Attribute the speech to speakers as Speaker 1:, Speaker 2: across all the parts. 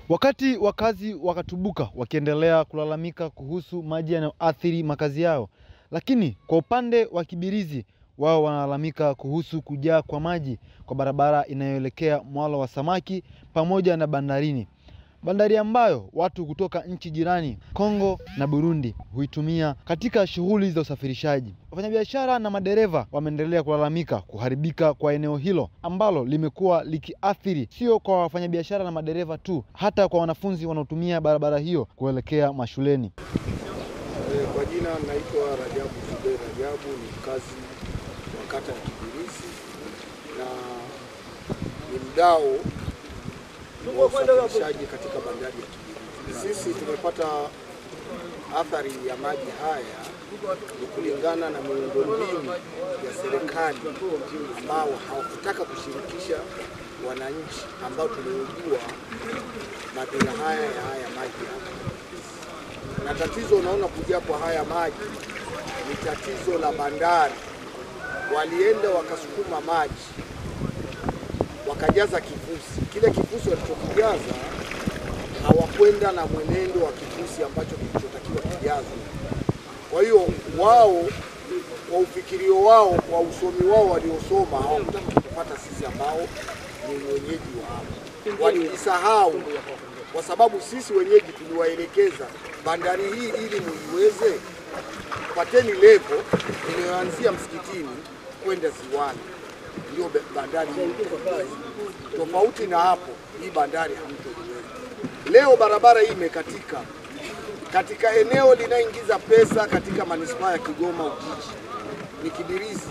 Speaker 1: Wakati wakazi wakatubuka wakiendelea kulalamika kuhusu maji yanayoathiri makazi yao, lakini kwa upande wa Kibirizi wao wanalalamika kuhusu kujaa kwa maji kwa barabara inayoelekea Mwalo wa Samaki pamoja na bandarini. Bandari ambayo watu kutoka nchi jirani Kongo na Burundi huitumia katika shughuli za usafirishaji. Wafanyabiashara na madereva wameendelea kulalamika kuharibika kwa eneo hilo ambalo limekuwa likiathiri sio kwa wafanyabiashara na madereva tu, hata kwa wanafunzi wanaotumia barabara hiyo kuelekea mashuleni.
Speaker 2: Kwa jina naitwa Rajabu Zuberi Rajabu, ni mkazi wa kata ya Kibirizi na ni mdau wa usafirishaji katika bandari ya Kibirizi. Sisi tumepata athari ya maji haya ni kulingana na miundombinu ya serikali ambao hawakutaka kushirikisha wananchi ambao tumeujua madhara haya maji hapa. Na tatizo unaona kuja kwa haya maji ni tatizo la bandari. Walienda wakasukuma maji wakajaza kifusi. Kile kifusi walichokijaza hawakwenda na mwenendo wa kifusi ambacho kilichotakiwa kijazwe. Kwa hiyo wao kwa ufikirio wao, kwa usomi wao waliosoma, hawakutaka kupata sisi ambao ni wenyeji wa hapa. Walijisahau kwa sababu sisi wenyeji tuliwaelekeza bandari hii ili muiweze pateni level inayoanzia msikitini kwenda ziwani. Ndio bandari hii. Tofauti na hapo, hii bandari hamtoiweza. Leo barabara hii imekatika katika eneo linaingiza pesa katika manispaa ya Kigoma Ujiji ni Kibirizi,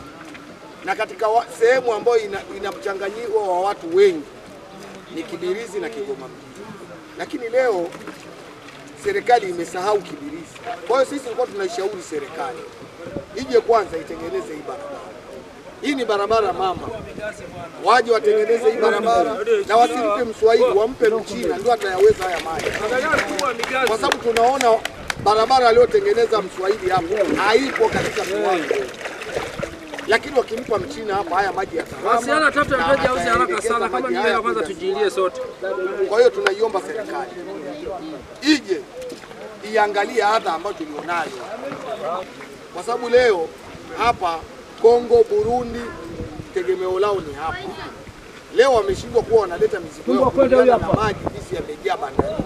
Speaker 2: na katika sehemu ambayo ina mchanganyiko wa watu wengi ni Kibirizi na Kigoma Mjini. Lakini leo serikali imesahau Kibirizi. Kwa hiyo sisi tulikuwa tunaishauri serikali ije kwanza itengeneze hii barabara. Hii ni barabara mama. Waje watengeneze hii barabara na wasimpe Mswahili, wampe Mchina ndio atayaweza haya maji. Kwa sababu tunaona barabara aliyotengeneza Mswahili hapo haipo katika kiwango. Lakini wakimpa Mchina hapa haya maji yatarama.
Speaker 3: Wasiana tafuta mteja auze haraka sana kama ni ya kwanza tujilie sote.
Speaker 2: Kwa hiyo tunaiomba serikali ije iangalie adha ambayo tulionayo. Kwa sababu leo hapa Kongo, Burundi tegemeo lao ni hapa. Leo wameshindwa kuwa wanaleta mizigo yao kulingana na maji jinsi yamejaa bandari.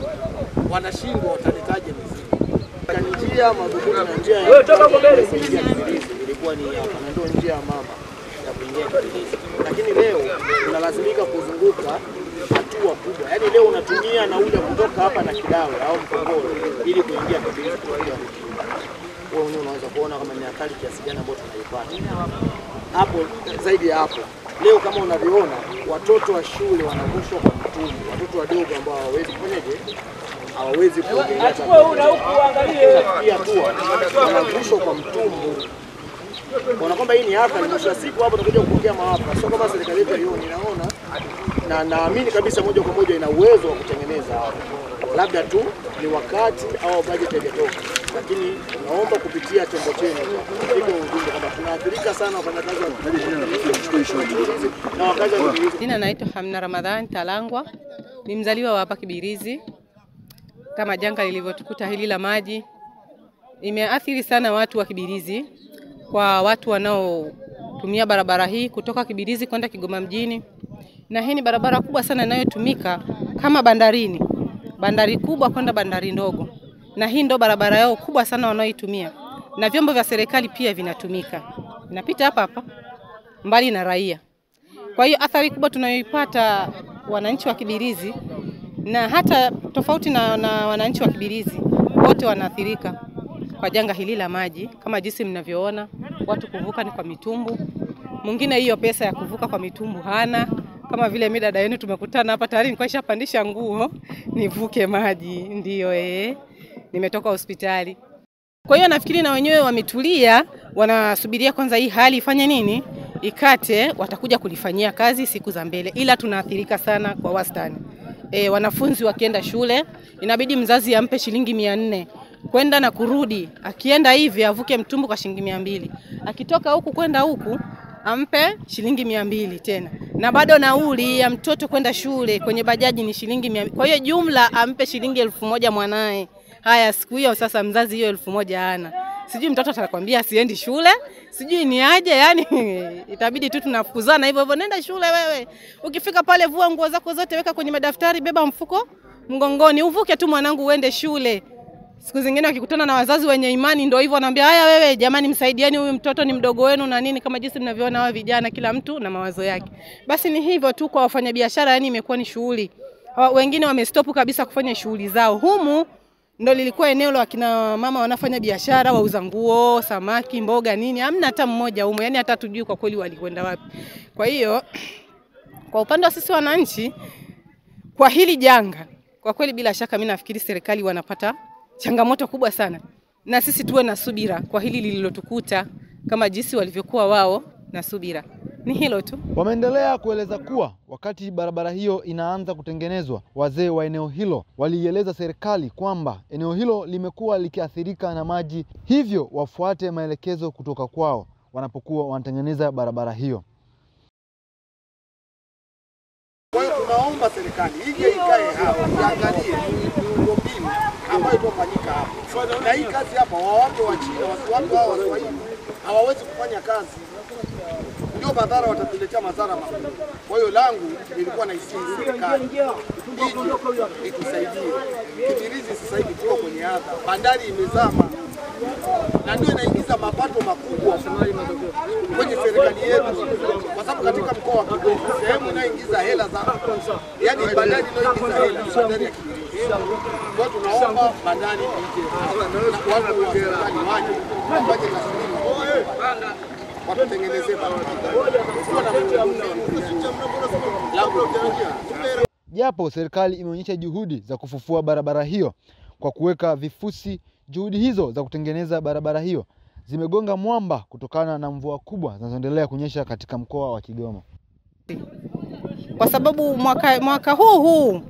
Speaker 2: Wanashindwa wataletaje mizigo. Njia madhubuti na njia ya ilikuwa ni hapa na ndio njia mama ya kuingia Kibirizi. Lakini leo tunalazimika kuzunguka hatua kubwa. Yaani leo unatumia nauli kutoka hapa na Kidawe au Mkongoro ili kuingia Kibirizi kuingia mjini. Wewe unaweza kuona kama ni hatari kiasi gani ambayo tunaipata. Hapo zaidi ya hapo, leo kama unavyoona watoto wa shule wanavushwa kwa mtumbu, watoto wadogo ambao hawawezi kufanyaje? Hawawezi kuogelea. Pia tu wanavushwa kwa mtumbu. Kwa kwamba hii ni athari, mwisho wa siku hapo tutakuja kupokea maafa. Sio kama serikali yetu hiyo ninaona na naamini kabisa moja kwa moja ina uwezo wa kutengeneza hapo. Labda tu ni wakati au budget haijatoka. Lakini naomba kupitia chombo chenu hivyo ujumbe kwamba tunaathirika sana wafanyakazi wa na wakazi wa Kibirizi.
Speaker 4: Jina naitwa Hamna Ramadhani Talangwa. Ni mzaliwa wa hapa Kibirizi. Kama janga lilivyotukuta hili la maji, imeathiri sana watu wa Kibirizi, kwa watu wanaotumia barabara hii kutoka Kibirizi kwenda Kigoma Mjini. Na hii ni barabara kubwa sana inayotumika kama bandarini. Bandari kubwa kwenda bandari ndogo. Na hii ndo barabara yao kubwa sana wanaoitumia. Na vyombo vya serikali pia vinatumika. Inapita hapa mbali na raia. Kwa hiyo athari kubwa tunayoipata wananchi wa Kibirizi, na hata tofauti na wananchi wa Kibirizi, wote wanaathirika kwa janga hili la maji. Kama jinsi mnavyoona, watu kuvuka ni kwa mitumbu. Mwingine hiyo pesa ya kuvuka kwa mitumbu hana. Kama vile mimi dada yenu tumekutana hapa tayari nilikuwa nishapandisha nguo nivuke maji, ndio nimetoka hospitali. Kwa hiyo nafikiri na wenyewe wametulia, wanasubiria kwanza hii hali ifanye nini? Ikate, watakuja kulifanyia kazi siku za mbele. Ila tunaathirika sana kwa wastani. Wanafunzi wakienda shule, inabidi mzazi ampe shilingi 400 kwenda na kurudi. Akienda hivi avuke Mtumbu kwa shilingi 200. Akitoka huku kwenda huku ampe shilingi 200 tena. Na bado nauli ya mtoto kwenda shule kwenye bajaji ni shilingi 200. Kwa hiyo jumla ampe shilingi 1000 mwanae. Haya, siku hiyo sasa mzazi hiyo 1000 hana. Sijui mtoto atakwambia siendi shule, sijui ni aje, yani itabidi tu tunafukuzana hivyo hivyo, nenda shule wewe. Ukifika pale vua nguo zako zote, weka kwenye madaftari, beba mfuko mgongoni, uvuke tu mwanangu uende shule. Siku zingine wakikutana na wazazi wenye imani ndio hivyo wanaambia, haya wewe jamani msaidieni huyu mtoto ni mdogo wenu na nini, kama jinsi mnavyoona hawa vijana kila mtu na mawazo yake. Basi ni hivyo tu kwa wafanyabiashara, yani imekuwa ni shughuli. Wengine wamestop kabisa kufanya shughuli zao. Humu ndo lilikuwa eneo la kina mama wanafanya biashara, wauza nguo, samaki, mboga nini. Hamna hata mmoja humu, yani hata tujui kwa kweli walikwenda wapi. Kwa hiyo kwa upande wa sisi wananchi kwa hili janga, kwa kweli bila shaka mimi nafikiri serikali wanapata changamoto kubwa sana. Na sisi tuwe na subira kwa hili lililotukuta kama jinsi walivyokuwa wao na subira. Ni hilo tu.
Speaker 1: Wameendelea kueleza kuwa wakati barabara hiyo inaanza kutengenezwa, wazee wa eneo hilo walieleza serikali kwamba eneo hilo limekuwa likiathirika na maji, hivyo wafuate maelekezo kutoka kwao wanapokuwa wanatengeneza barabara hiyo.
Speaker 2: Kwa hiyo tunaomba serikali ije ikae hapa iangalie miundombinu ambayo itafanyika hapa. Na hii kazi hapa wawape wa China, watu hao Waswahili hawawezi kufanya kazi. Ndio madhara watatuletea madhara makubwa. Kwa hiyo langu nilikuwa naisihi serikali ije itusaidie. Kibirizi sasa hivi tuko kwenye adha. Bandari imezama. Na ndio inaingiza mapato makubwa kwenye serikali yetu. Kwa sababu katika mkoa wa Kigoma sehemu inayoingiza hela za yani bandari inayoingiza hela ni bandari ya Kibirizi. Kwa hiyo tunaomba bandari ije. Na watu wa serikali waje wafanye tathmini. Watutengenezee barabara.
Speaker 1: Japo serikali imeonyesha juhudi za kufufua barabara hiyo kwa kuweka vifusi, juhudi hizo za kutengeneza barabara hiyo zimegonga mwamba kutokana na mvua kubwa zinazoendelea kunyesha katika mkoa wa Kigoma.
Speaker 4: Kwa sababu mwaka huu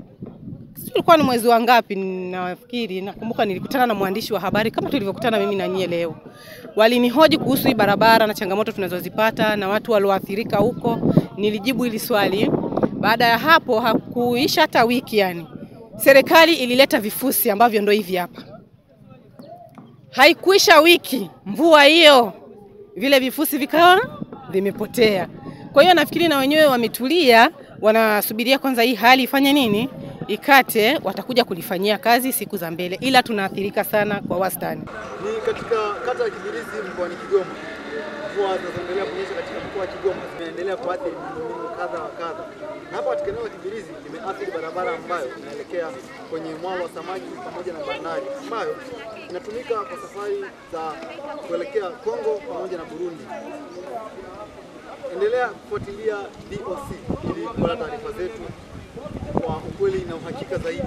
Speaker 4: tulikuwa ni mwezi wa ngapi nafikiri, nakumbuka nilikutana na mwandishi wa habari kama tulivyokutana mimi na nyie leo. Walinihoji kuhusu hii barabara na changamoto tunazozipata na watu walioathirika huko. Nilijibu hili swali. Baada ya hapo hakuisha hata wiki yani, serikali ilileta vifusi ambavyo ndio hivi hapa. Haikuisha wiki, mvua hiyo vile vifusi vikawa vimepotea. Kwa hiyo nafikiri na wenyewe wametulia, wanasubiria kwanza hii hali ifanye nini? Ikate, watakuja kulifanyia kazi siku za mbele, ila tunaathirika sana kwa wastani.
Speaker 1: Ni katika kata ya Kibirizi mkoani Kigoma. Mvua zinazoendelea kunyesha katika mkoa wa Kigoma zinaendelea kuathiri miundombinu kadha wa kadha. Na hapa katika eneo la Kibirizi imeathiri barabara ambayo inaelekea kwenye mwalo wa samaki pamoja na bandari ambayo inatumika kwa safari za kuelekea Kongo pamoja na Burundi. Endelea kufuatilia DOC ili kupata taarifa zetu kwa ukweli na uhakika zaidi.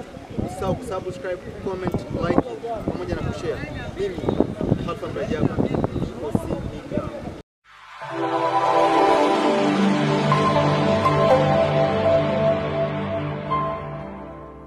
Speaker 1: Usisahau kusubscribe, comment, like pamoja na kushare. Mimi Halfan Rajab.